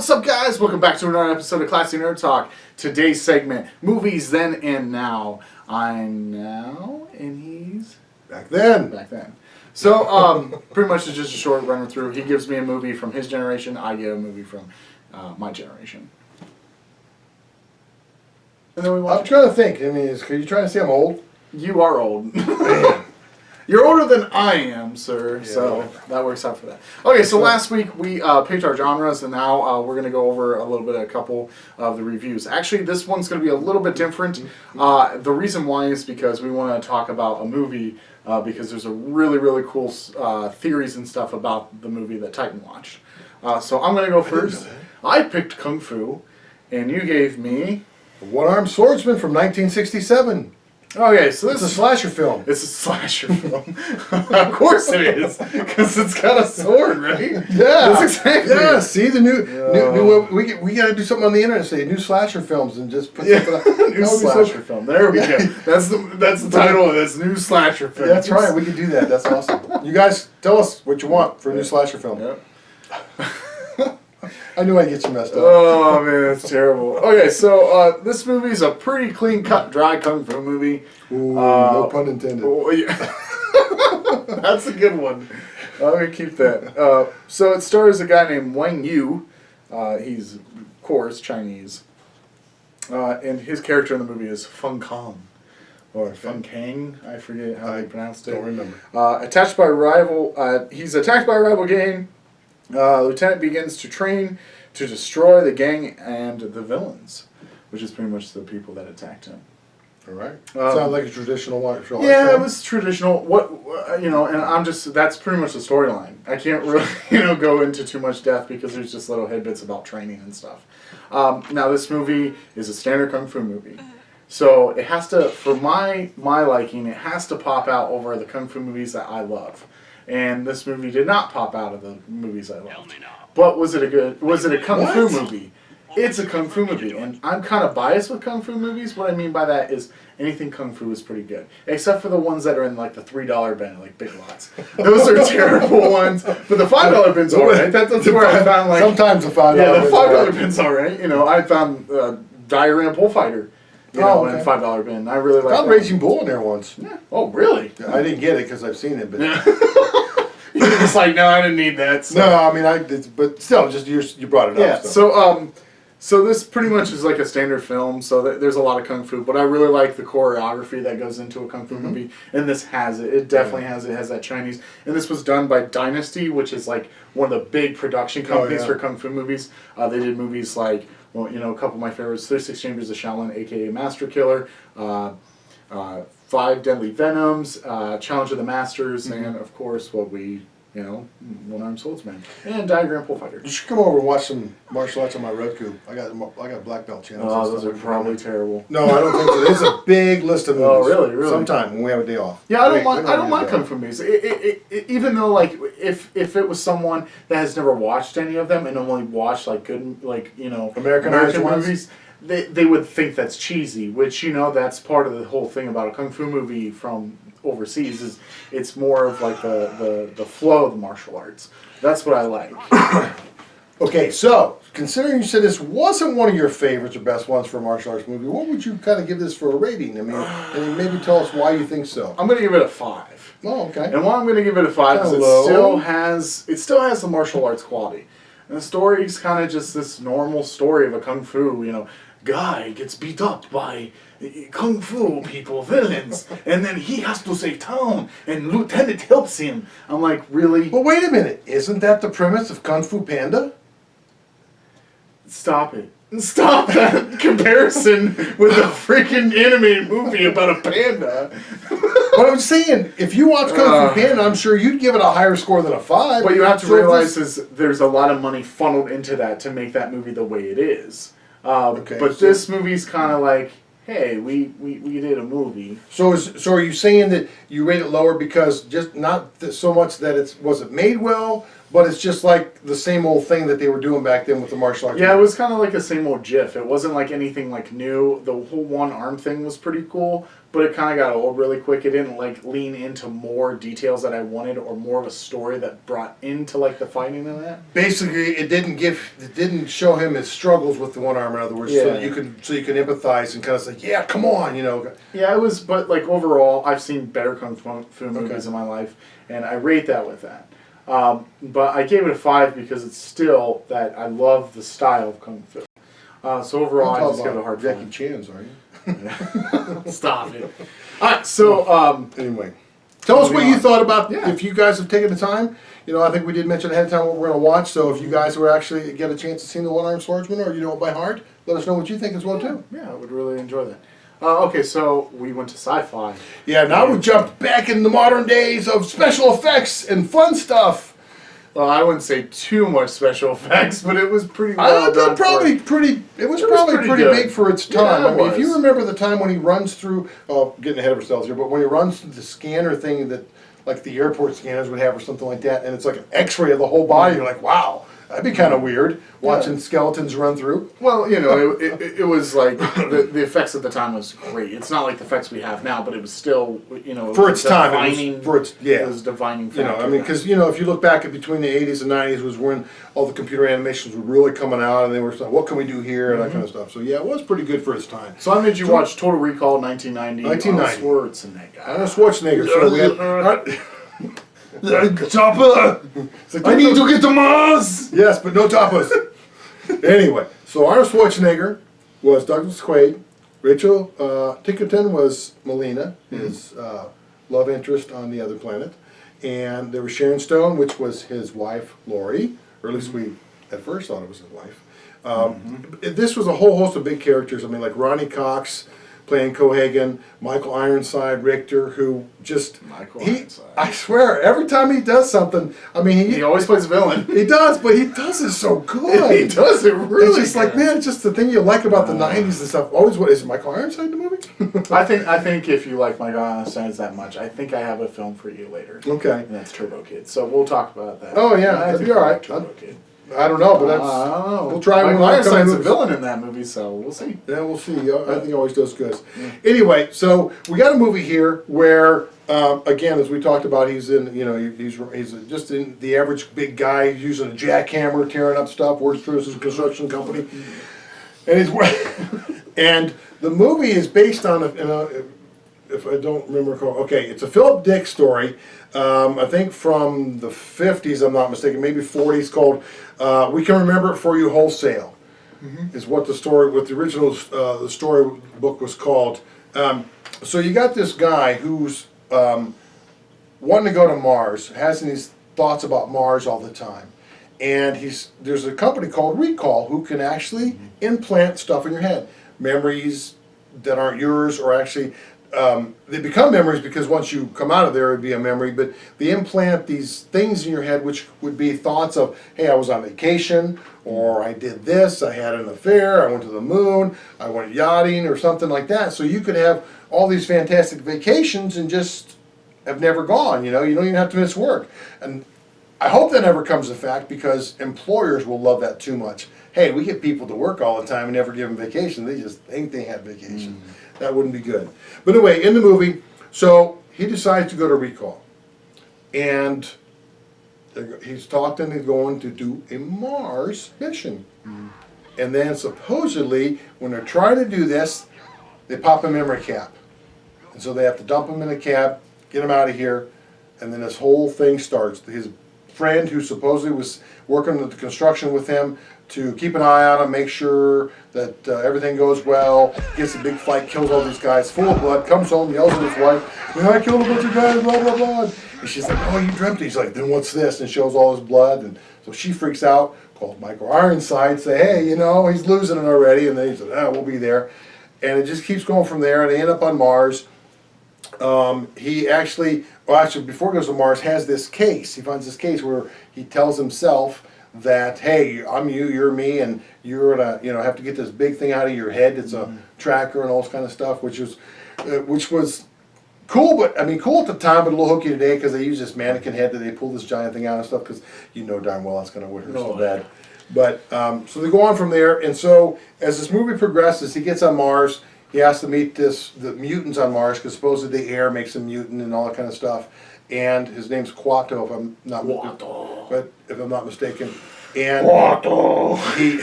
what's up, guys? Welcome back to another episode of Classy Nerd Talk. Today's segment, Movies Then and Now. I'm now, and he's... Back then. Back then. So, pretty much it's just a short run through. He gives me a movie from his generation. I get a movie from my generation. And then we watch I'm trying to think. I mean, are you trying to say I'm old? You are old. You're older than I am, sir, yeah, so that works out for that. Okay, so last week we picked our genres, and now we're going to go over a couple of the reviews. Actually, this one's going to be a little bit different. The reason why is because we want to talk about a movie because there's a really, really cool theories and stuff about the movie that Titan watched. So I'm going to go first. I picked Kung Fu, and you gave me... One-Armed Swordsman from 1967. Okay, so it's a slasher film. It's a slasher film. Of course it is, because it's got a sword, right? Yeah, that's exactly. Yeah, see the new we got to do something on the internet. Say new slasher films and just put new slasher film. There we go. That's the title of this new slasher film. Yeah, that's right. We can do that. That's awesome. You guys tell us what you want for a new slasher film. Yep. I knew I'd get you messed up. Oh, man, that's terrible. Okay, so this movie is a pretty clean-cut, dry kung fu movie. Ooh, no pun intended. Oh, yeah. That's a good one. I'm going to keep that. So it stars a guy named Wang Yu. He's, of course, Chinese. And his character in the movie is Feng Kang. Or Feng Kang, I forget how they pronounced it. Don't remember. He's attacked by a rival gang. Lieutenant begins to train to destroy the gang and the villains, which is pretty much the people that attacked him. All right. Sounds like a traditional martial arts film. It was traditional. And that's pretty much the storyline. I can't really, go into too much depth because there's just little tidbits about training and stuff. Now, this movie is a standard kung fu movie. So it has to, for my liking, it has to pop out over the kung fu movies that I love. And this movie did not pop out of the movies I loved. But was it a kung fu movie? It's a kung fu movie, and I'm kind of biased with kung fu movies. What I mean by that is anything kung fu is pretty good, except for the ones that are in like the $3 bin, like Big Lots. Those are terrible ones. But the $5 bin's alright. That's where I found like sometimes the $5. Yeah, the $5 bin's alright. I found Diagram Bullfighter. In $5 bin. I really like. I found Raging Bull in there once. Yeah. Oh, really? I didn't get it because I've seen it, but you're just like, no, I didn't need that. So. No, I mean, but still, just you brought it up. Yeah. So this pretty much is like a standard film. So there's a lot of kung fu, but I really like the choreography that goes into a kung fu movie, and this has it. It definitely has it. It has that Chinese, and this was done by Dynasty, which is like one of the big production companies for kung fu movies. They did movies like. Well, a couple of my favorites, 36 Chambers of Shaolin, a.k.a. Master Killer, 5 Deadly Venoms, Challenge of the Masters, and, of course, One-Armed Swordsman, and Diagram Bullfighter. You should come over and watch some martial arts on my Roku. I got black belt channels. Oh, those are probably terrible. No, I don't think so. There's a big list of movies. Oh, really? Sometime when we have a day off. Yeah, I don't mind kung fu movies. Even though, like, if it was someone that has never watched any of them and only watched like good, like American movies, they would think that's cheesy. Which that's part of the whole thing about a kung fu movie from overseas is it's more of like the flow of the martial arts. That's what I like. Okay, so considering you said this wasn't one of your favorites or best ones for a martial arts movie, what would you kind of give this for a rating? I mean, and maybe tell us why you think so. I'm going to give it a 5. Oh, okay. And why I'm going to give it a 5 is it still has the martial arts quality. And the story is kind of just this normal story of a kung fu, guy gets beat up by kung fu people, villains, and then he has to save town, and Lieutenant helps him. I'm like, really? Well, wait a minute. Isn't that the premise of Kung Fu Panda? Stop it. Stop that comparison with a freaking animated movie about a panda. But I'm saying, if you watch Kung Fu Panda, I'm sure you'd give it a higher score than a 5. What you have to realize is there's a lot of money funneled into that to make that movie the way it is. But this movie's kind of like, hey, we did a movie. So are you saying that you rate it lower because just not so much that was it made well, but it's just like the same old thing that they were doing back then with the martial arts. Yeah, it was kind of like the same old GIF. It wasn't like anything like new. The whole one arm thing was pretty cool, but it kind of got old really quick. It didn't like lean into more details that I wanted or more of a story that brought into like the fighting and that. Basically, it didn't show him his struggles with the one arm. In other words, so Yeah. that you can empathize and kind of say, yeah, come on, you know. Yeah, it was, but like overall, I've seen better kung fu movies in my life, and I rate that with that. But I gave it a 5 because it's still that I love the style of kung fu. So overall, I just give it a hard Jackie 5. Chan's, are you? Stop it. All right, so Anyway, tell us what you thought about. Yeah. If you guys have taken the time, you know, I think we did mention ahead of time what we're going to watch. So if you guys were actually get a chance to see the One-Armed Swordsman, or you know it by heart, let us know what you think as well too. yeah, I would really enjoy that. Okay, so we went to sci-fi. Yeah, now we jumped back in the modern days of special effects and fun stuff. Well, I wouldn't say too much special effects, but it was pretty well done. It was probably pretty good. big for its time. Yeah, I mean, if you was. remember the time when he runs through, getting ahead of ourselves here, but when he runs through the scanner thing that, like the airport scanners would have or something like that, and it's like an X-ray of the whole body, you're like, wow, that'd be kind of weird watching skeletons run through. Well, you know, it was like the effects at the time was great. It's not like the effects we have now, but it was still, you know, For its time, defining, yeah. it was defining. You know, I mean, because you know, if you look back at between the 80s and 90s was when all the computer animations were really coming out, and they were like, what can we do here, and that kind of stuff. So yeah, it was pretty good for its time. So I made you watch Total Recall 1990. 1990. Schwarzenegger. Arnold Schwarzenegger. So we had, Chopper! I need to get to Mars! yes, but no tapas. Anyway, so Arnold Schwarzenegger was Douglas Quaid. Rachel Tickerton was Melina, his love interest on the other planet. And there was Sharon Stone, which was his wife, Lori. Or at least we at first thought it was his wife. This was a whole host of big characters. I mean, like Ronnie Cox playing Cohagen, Michael Ironside Richter, who just Ironside. I swear, every time he does something, I mean, He always plays villain. he does, but he does it so good. He does it really It's just like, good. man, it's just the thing you like about the '90s and stuff. Always, what is it, Michael Ironside in the movie? I think if you like Michael Ironside that much, I think I have a film for you later. Okay. And that's Turbo Kid. So we'll talk about that. Oh, yeah, I that'd think be all I like right. Turbo Kid. I don't know, but that's I don't know. we'll try when Michael we come in Ironside's a movies. villain in that movie, so we'll see. Yeah, we'll see. I think he always does good. Anyway, so we got a movie here where, again, as we talked about, he's in, you know, he's just in the average big guy using a jackhammer, tearing up stuff, works for his construction company, and he's and the movie is based on if I don't remember correctly, okay, it's a Philip Dick story. I think from the 50s, I'm not mistaken, maybe 40s, called "We Can Remember It For You Wholesale." Is what the original the story book was called. So you got this guy who's wanting to go to Mars, has these thoughts about Mars all the time, and there's a company called Recall who can actually implant stuff in your head, memories that aren't yours, or actually they become memories because once you come out of there, it would be a memory. But they implant these things in your head, which would be thoughts of, hey, I was on vacation, or I did this, I had an affair, I went to the moon, I went yachting, or something like that. So you could have all these fantastic vacations and just have never gone. You know, you don't even have to miss work. And I hope that never comes to fact, because employers will love that too much. Hey, we get people to work all the time and never give them vacation. They just think they have vacation. That wouldn't be good. But anyway, in the movie, so he decides to go to Recall. And he's talked and he's going to do a Mars mission. And then supposedly, when they're trying to do this, they pop a memory cap. And so they have to dump him in a cab, get him out of here, and then this whole thing starts. His friend, who supposedly was working at the construction with him, to keep an eye on him, make sure that everything goes well, gets a big fight, kills all these guys, full of blood, comes home, yells at his wife, I killed a bunch of guys, blah, blah, blah. And she's like, oh, you dreamt it. He's like, then what's this? And shows all his blood. And so she freaks out, calls Michael Ironside, say, hey, you know, he's losing it already. And then he said, we'll be there. And it just keeps going from there, and they end up on Mars. He actually, before he goes to Mars, has this case. He finds this case where he tells himself that, hey, I'm you, you're me, and you're gonna, you know, have to get this big thing out of your head. It's a tracker and all this kind of stuff, which was cool, but I mean, cool at the time, but a little hokey today because they use this mannequin head that they pull this giant thing out and stuff. Because you know darn well that's going to hurt so bad. But so they go on from there, and so as this movie progresses, he gets on Mars. He has to meet the mutants on Mars because supposedly the air makes him mutant and all that kind of stuff. And his name's Quato, if I'm not mistaken. And he.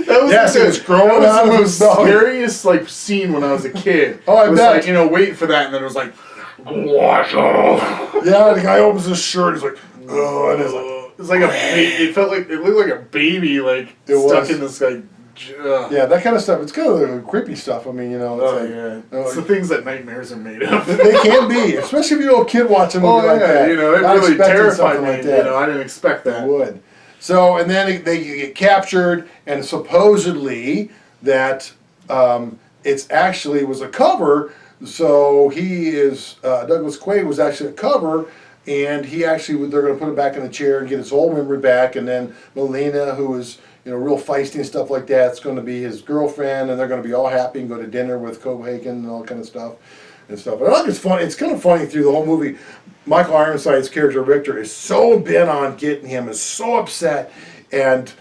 That was yes, like it was growing out the of most his belly. scariest like scene when I was a kid. Oh, I it was bet. like, you know, wait for that, and then it was like, yeah, the guy opens his shirt. He's like, oh, and it's like. It was like it felt like it looked like a baby like stuck in this like. Yeah, that kind of stuff. It's kind of the creepy stuff. I mean, you know. It's it's the things that nightmares are made of. They can be, especially if you're a little kid watching a movie like that. You know, it Not really expecting terrified something me. like that. You know, I didn't expect that. It would. So, and then they get captured, and supposedly that it's actually was a cover. So he is Douglas Quaid was actually a cover. And he actually, they're going to put him back in the chair and get his whole memory back. And then Melina, who is, you know, real feisty and stuff like that, it's going to be his girlfriend, and they're going to be all happy and go to dinner with Cohagen and all kind of stuff. And stuff. But I think it's funny. It's kind of funny through the whole movie. Michael Ironside's character Victor is so bent on getting him, is so upset, and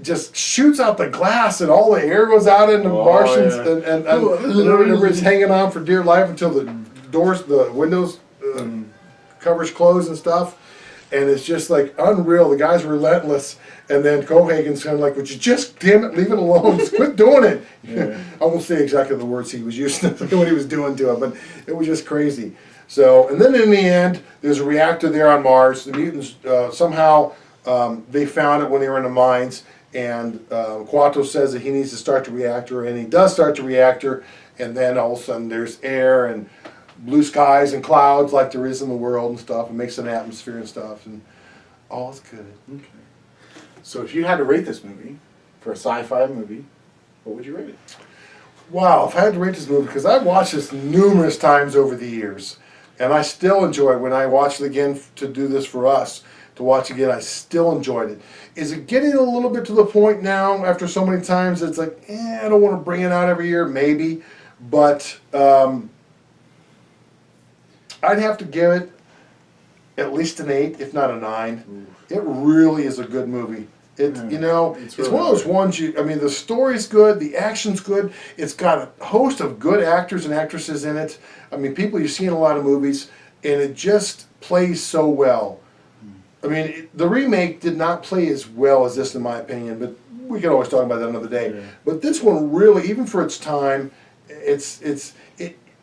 just shoots out the glass, and all the air goes out into Martians, and everybody's hanging on for dear life until the doors, the windows. Covers close and stuff, and it's just like unreal. The guy's relentless, and then Cohagen's kind of like, "Would you just damn it, leave it alone? Just quit doing it." Yeah. I won't say exactly the words he was using when he was doing to him, but it was just crazy. So, and then in the end, there's a reactor there on Mars. The mutants somehow they found it when they were in the mines, and Quato says that he needs to start the reactor, and he does start the reactor, and then all of a sudden there's air and blue skies and clouds like there is in the world and stuff, and makes an atmosphere and stuff, and all's good. Okay. So if you had to rate this movie for a sci-fi movie, what would you rate it? Wow, if I had to rate this movie, because I've watched this numerous times over the years, and I still enjoy it. When I watched it again to do this for us, to watch again, I still enjoyed it. Is it getting a little bit to the point now, after so many times, it's like, I don't want to bring it out every year, maybe, but I'd have to give it at least an 8, if not a 9. It really is a good movie. You know, it's really one of those ones I mean, the story's good, the action's good. It's got a host of good actors and actresses in it. I mean, people you see in a lot of movies, and it just plays so well. I mean, the remake did not play as well as this, in my opinion, but we can always talk about that another day. Yeah. But this one really, even for its time,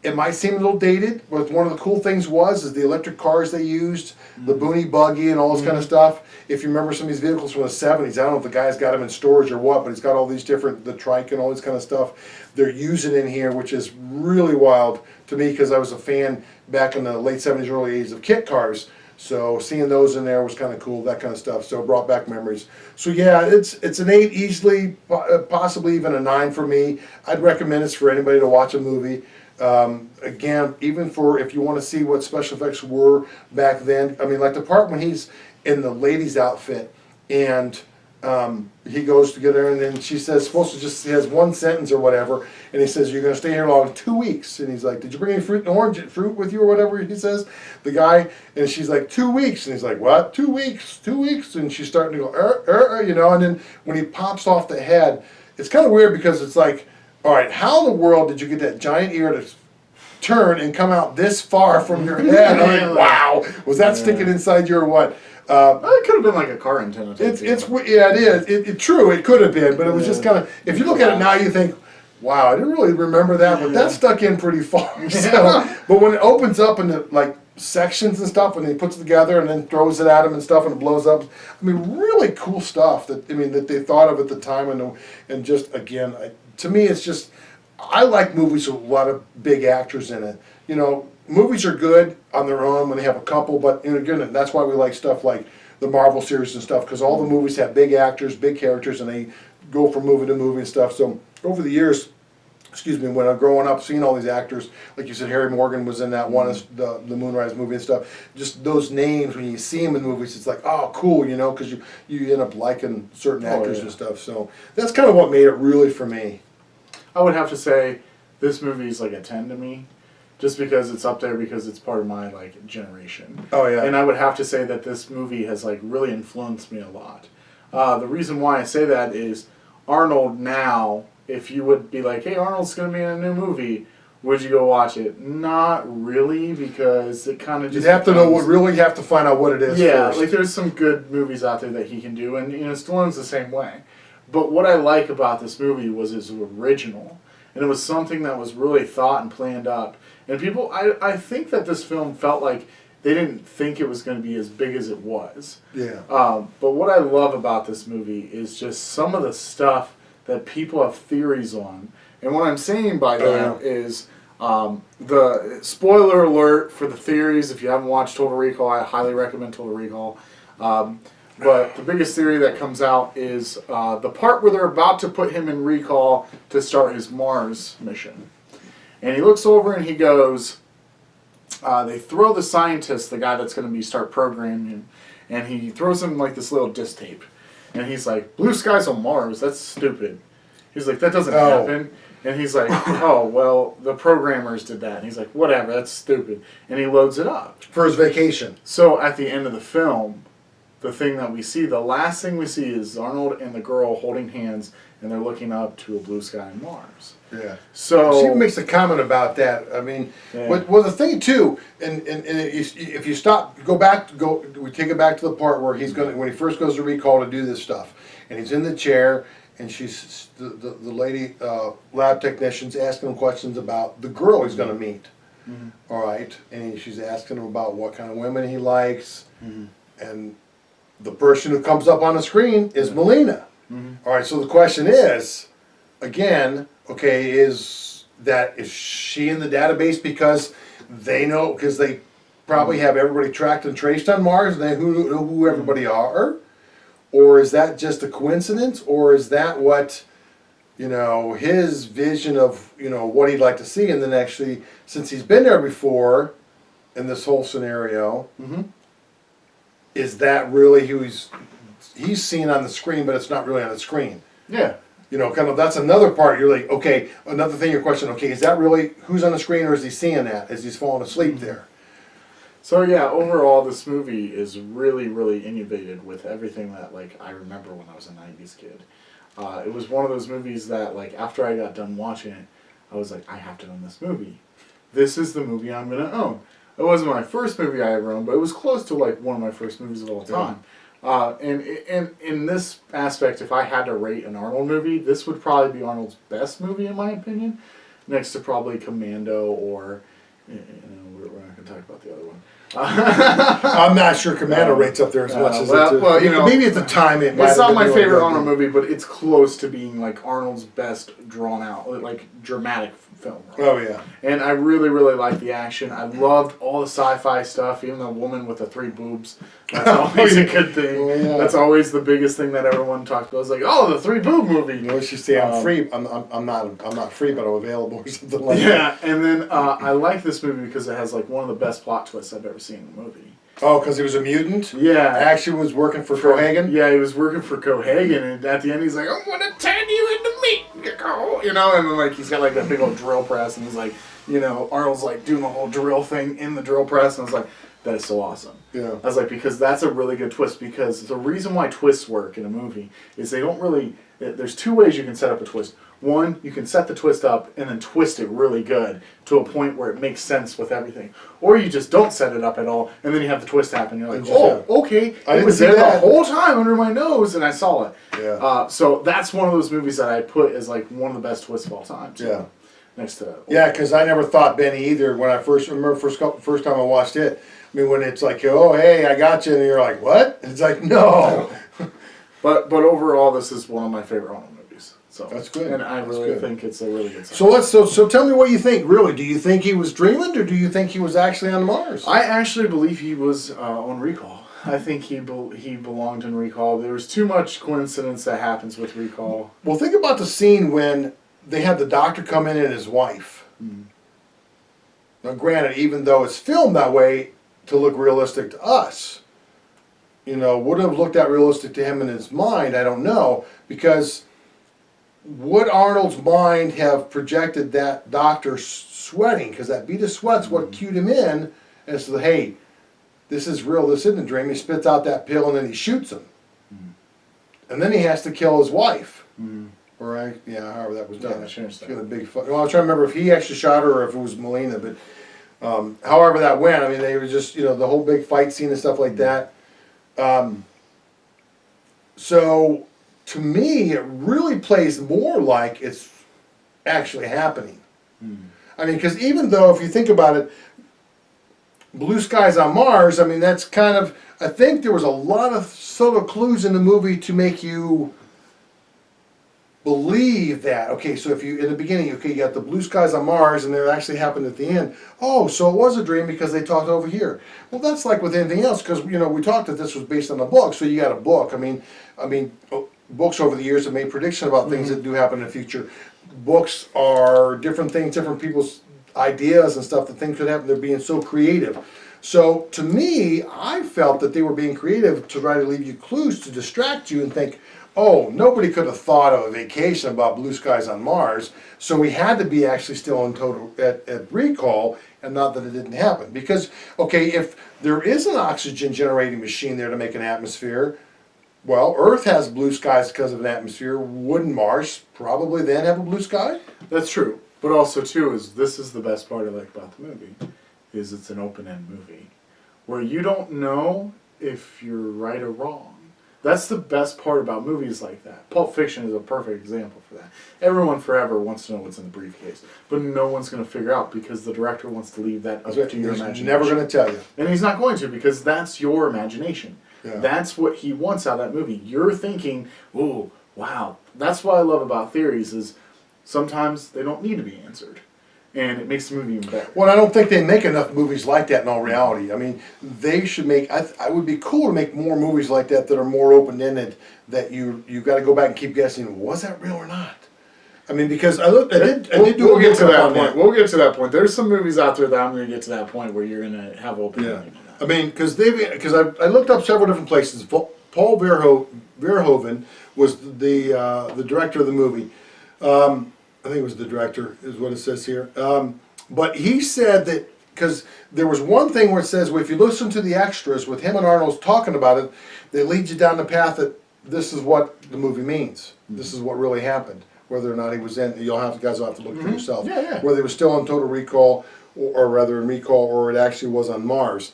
it might seem a little dated, but one of the cool things is the electric cars they used, the Boonie Buggy and all this kind of stuff. If you remember some of these vehicles from the 70s, I don't know if the guy's got them in storage or what, but he's got all these different, the trike and all this kind of stuff they're using in here, which is really wild to me because I was a fan back in the late 70s, early 80s of kit cars. So seeing those in there was kind of cool, that kind of stuff. So it brought back memories. So yeah, it's an 8 easily, possibly even a 9 for me. I'd recommend this for anybody to watch a movie. Again, even for if you want to see what special effects were back then. I mean, like the part when he's in the lady's outfit and he goes to get her, and then she says, he has one sentence or whatever, and he says, "You're going to stay here long, 2 weeks." And he's like, "Did you bring any fruit with you or whatever?" He says, the guy, and she's like, 2 weeks, and he's like, "What? 2 weeks? 2 weeks?" And she's starting to go, you know, and then when he pops off the head, it's kind of weird because it's like, all right, how in the world did you get that giant ear to turn and come out this far from your head? I'm like, wow, was that sticking inside you or what? It could have been like a car antenna. It is. True, it could have been, but it was just kind of. If you look at it now, you think, "Wow, I didn't really remember that," but that stuck in pretty far. So, but when it opens up into like sections and stuff, and he puts it together and then throws it at him and stuff, and it blows up. I mean, really cool stuff that that they thought of at the time, and just again, to me, it's just. I like movies with a lot of big actors in it. You know, movies are good on their own when they have a couple, but again, that's why we like stuff like the Marvel series and stuff, because all the movies have big actors, big characters, and they go from movie to movie and stuff. So over the years, when I'm growing up, seeing all these actors, like you said, Harry Morgan was in that one, the Moonrise movie and stuff. Just those names, when you see them in movies, it's like, oh, cool, you know, because you end up liking certain actors and stuff. So that's kind of what made it really for me. I would have to say this movie is like a 10 to me. just because it's up there because it's part of my like generation. Oh yeah. And I would have to say that this movie has like really influenced me a lot. The reason why I say that is Arnold now, if you would be like, hey, Arnold's going to be in a new movie, would you go watch it? Not really, because it kind of just... You have to know what, really have to find out what it is first. Like there's some good movies out there that he can do, and Stallone's the same way. But what I like about this movie was it's original, and it was something that was really thought and planned up. And people, I think that this film felt like they didn't think it was going to be as big as it was. Yeah. But what I love about this movie is just some of the stuff that people have theories on. And what I'm saying by that is the spoiler alert for the theories. If you haven't watched Total Recall, I highly recommend Total Recall. But the biggest theory that comes out is the part where they're about to put him in recall to start his Mars mission. And he looks over and he goes, they throw the scientist, the guy that's going to be start programming him, and he throws him like this little disc tape. And he's like, blue skies on Mars, that's stupid. He's like, that doesn't happen. And he's like, oh, well, the programmers did that. And he's like, whatever, that's stupid. And he loads it up. For his vacation. So at the end of the film, the thing that we see, the last thing we see is Arnold and the girl holding hands, and they're looking up to a blue sky on Mars. Yeah. So she makes a comment about that. I mean, well, the thing too, and if you stop, we take it back to the part where he's going when he first goes to recall to do this stuff, and he's in the chair, and she's the lady lab technician's asking him questions about the girl he's going to meet. Mm-hmm. All right, and she's asking him about what kind of women he likes, and the person who comes up on the screen is Melina. All right, so the question is, again, okay, is she in the database because they know, because they probably have everybody tracked and traced on Mars and they who everybody are? Or is that just a coincidence? Or is that what, his vision of, what he'd like to see? And then actually, since he's been there before in this whole scenario, is that really who he's seen on the screen, but it's not really on the screen? Yeah. Kind of, that's another part. You're like, okay, another thing you're questioning, okay, is that really who's on the screen, or is he seeing that as he's falling asleep there? So yeah, overall this movie is really, really innovative with everything that I remember when I was a 90s kid. It was one of those movies that after I got done watching it, I was like, I have to own this movie. This is the movie I'm going to own. It wasn't my first movie I ever owned, but it was close to one of my first movies of all time. And in this aspect, if I had to rate an Arnold movie, this would probably be Arnold's best movie in my opinion, next to probably Commando or, we're not going to talk about the other one. I'm not sure Commando rates up there as much as it. Well, maybe at the time it might. It's not my really favorite good. Arnold movie, but it's close to being Arnold's best drawn out, dramatic film. Right? Oh yeah. And I really, really liked the action. I loved all the sci-fi stuff, even the woman with the 3 boobs. That's always a good thing. Yeah. That's always the biggest thing that everyone talks about. It's like, oh, the 3 boob movie. She say I'm free. I'm not free, but I'm available or something like that. Yeah, and then I like this movie because it has one of the best plot twists I've ever seen in a movie. Oh, because he was a mutant? Yeah. Actually was working for Cohagen? Yeah, he was working for Cohagen, and at the end he's like, I'm going to turn you into meat, and then he's got that big old drill press, and he's Arnold's doing the whole drill thing in the drill press, and I was like, that is so awesome. Yeah. I was like, because that's a really good twist, because the reason why twists work in a movie is they don't really, there's 2 ways you can set up a twist. One, you can set the twist up and then twist it really good to a point where it makes sense with everything. Or you just don't set it up at all, and then you have the twist happen. You're like, oh, okay, it was there the whole time under my nose, and I saw it. Yeah. So that's one of those movies that I put as one of the best twists of all time. So, yeah. Next to. Yeah, because I never thought Benny either when I first time I watched it. I mean, when it's oh, hey, I got you, and you're like, what? It's like, no. But overall, this is one of my favorite Arnold movies. So that's good. And I really think it's a really good song. So tell me what you think. Really, do you think he was dreaming, or do you think he was actually on Mars? I actually believe he was on Recall. I think he belonged in Recall. There was too much coincidence that happens with Recall. Well, think about the scene when they had the doctor come in and his wife. Now, granted, even though it's filmed that way to look realistic to us, would have looked that realistic to him in his mind, I don't know, because would Arnold's mind have projected that doctor sweating? Because that bead of sweat's what cued him in and said, hey, this is real, this isn't a dream. He spits out that pill and then he shoots him. And then he has to kill his wife. Or, however that was done. She got a big fight. Well, I was trying to remember if he actually shot her or if it was Melina, but however that went, I mean, they were just, the whole big fight scene and stuff like that. So, to me, it really plays more like it's actually happening. I mean, because even though, if you think about it, Blue Skies on Mars, I mean, that's kind of, I think there was a lot of subtle clues in the movie to make you believe that. Okay, so if you, in the beginning, okay, you got the blue skies on Mars, and it actually happened at the end. Oh, so it was a dream because they talked over here. Well, that's like with anything else, because, we talked that this was based on a book, so you got a book. I mean, books over the years have made predictions about things that do happen in the future. Books are different things, different people's ideas and stuff that things could happen. They're being so creative. So to me, I felt that they were being creative to try to leave you clues to distract you and think, oh, nobody could have thought of a vacation about blue skies on Mars, so we had to be actually still in total at recall, and not that it didn't happen. Because, okay, if there is an oxygen generating machine there to make an atmosphere, well, Earth has blue skies because of an atmosphere. Wouldn't Mars probably then have a blue sky? That's true. But also, too, this is the best part I like about the movie, is it's an open-end movie, where you don't know if you're right or wrong. That's the best part about movies like that. Pulp Fiction is a perfect example for that. Everyone forever wants to know what's in the briefcase, but no one's going to figure out because the director wants to leave that up to your imagination. He's never going to tell you. And he's not going to, because that's your imagination. Yeah. That's what he wants out of that movie. You're thinking, ooh, wow. That's what I love about theories is sometimes they don't need to be answered. And it makes the movie even better. Well, I don't think they make enough movies like that in all reality. I mean, they should make, I would be cool to make more movies like that that are more open-ended, that you got to go back and keep guessing, was that real or not? I mean, because I did do we'll get to that point. We'll get to that point. There's some movies out there that I'm going to get to that point where you're going to have open-ended. Yeah. I mean, because I looked up several different places. Paul Verhoeven was the director of the movie. I think it was the director, is what it says here. But he said that, because there was one thing where it says, well, if you listen to the extras with him and Arnold talking about it, they lead you down the path that this is what the movie means. This is what really happened. Whether or not he was in, you guys will have to look for yourself. Yeah. Whether he was still on Total Recall, or rather in Recall, or it actually was on Mars.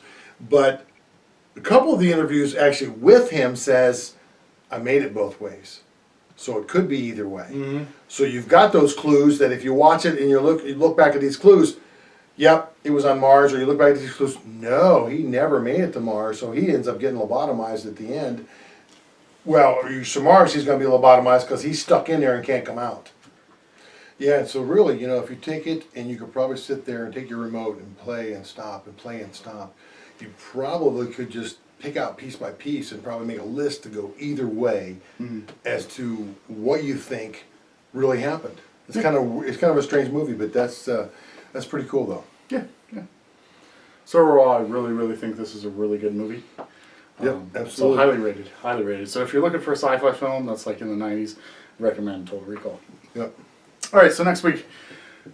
But a couple of the interviews actually with him says, I made it both ways. So it could be either way. So you've got those clues that if you watch it and you look back at these clues, yep, it was on Mars, or you look back at these clues, no, he never made it to Mars, so he ends up getting lobotomized at the end. Well, to Mars, he's going to be lobotomized because he's stuck in there and can't come out. Yeah, and so really, if you take it and you could probably sit there and take your remote and play and stop and play and stop, you probably could just pick out piece by piece and probably make a list to go either way as to what you think really happened. It's kind of a strange movie, but that's pretty cool though. Yeah. So overall, I really think this is a really good movie. Yep, absolutely. So highly rated. So if you're looking for a sci-fi film that's like in the 90s, recommend Total Recall. Yep. All right, so next week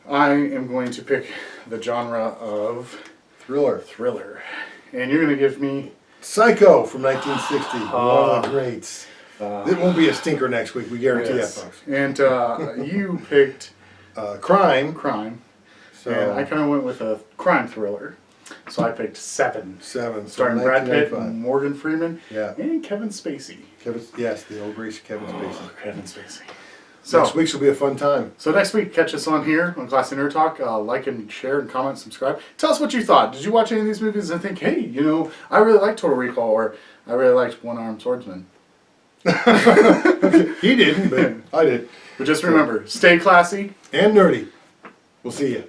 I am going to pick the genre of thriller, and you're going to give me Psycho from 1960, one of the greats. It won't be a stinker next week, we guarantee that, folks. And you picked Crime. So, and I kind of went with a crime thriller. So I picked Seven. Starring Brad Pitt, Morgan Freeman, and Kevin Spacey. Yes, the old greasy Kevin Spacey. Kevin Spacey. So next week's will be a fun time. So next week, catch us on here on Classy Nerd Talk. Like and share and comment, subscribe. Tell us what you thought. Did you watch any of these movies and think, hey, I really liked Total Recall, or I really liked One-Armed Swordsman? He didn't, but I did. But just remember, stay classy and nerdy. We'll see you.